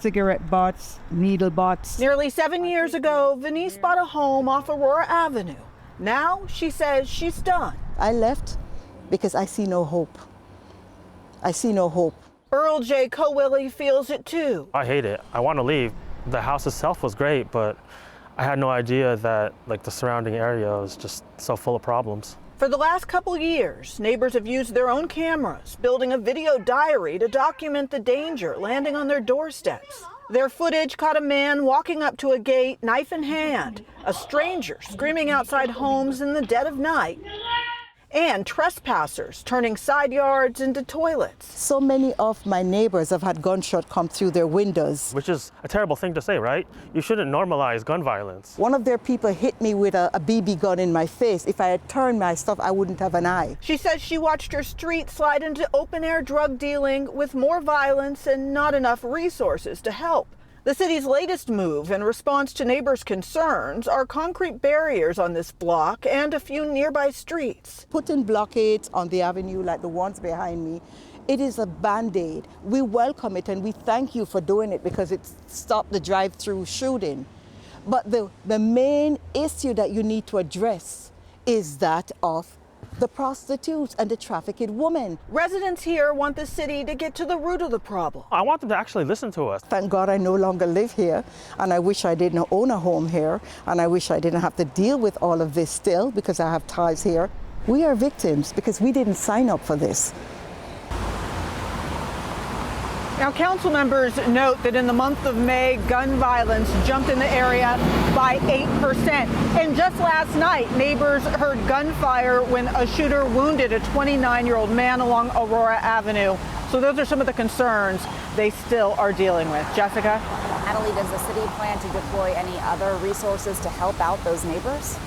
cigarette butts, needle butts. Nearly 7 years ago, Venice bought a home off Aurora Avenue. Now she says she's done. I left because I see no hope. I see no hope. Earl J. Cowilly feels it too. I hate it. I want to leave. The house itself was great, but I had no idea that the surrounding area was just so full of problems. For the last couple years, neighbors have used their own cameras, building a video diary to document the danger landing on their doorsteps. Their footage caught a man walking up to a gate, knife in hand, a stranger screaming outside homes in the dead of night, and trespassers turning side yards into toilets. So many of my neighbors have had gunshot come through their windows. Which is a terrible thing to say, right? You shouldn't normalize gun violence. One of their people hit me with a BB gun in my face. If I had turned my stuff, I wouldn't have an eye. She says she watched her street slide into open-air drug dealing with more violence and not enough resources to help. The city's latest move in response to neighbors' concerns are concrete barriers on this block and a few nearby streets. Putting blockades on the avenue like the ones behind me, it is a Band-Aid. We welcome it and we thank you for doing it because it stopped the drive-through shooting. But the main issue that you need to address is that of the prostitutes and the trafficked women. Residents here want the city to get to the root of the problem. I want them to actually listen to us. Thank God I no longer live here, and I wish I didn't own a home here, and I wish I didn't have to deal with all of this still because I have ties here. We are victims because we didn't sign up for this. Now, council members note that in the month of May, gun violence jumped in the area by 8%. And just last night, neighbors heard gunfire when a shooter wounded a 29-year-old man along Aurora Avenue. So those are some of the concerns they still are dealing with. Jessica? Natalie, does the city plan to deploy any other resources to help out those neighbors?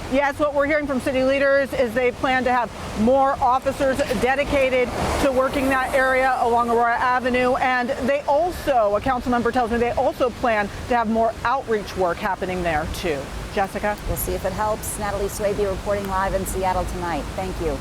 Yes, what we're hearing from city leaders is they plan to have more officers dedicated to working that area along Aurora Avenue. And they also, a council member tells me, they also plan to have more outreach work happening there too. Jessica? We'll see if it helps. Natalie Swaby reporting live in Seattle tonight. Thank you.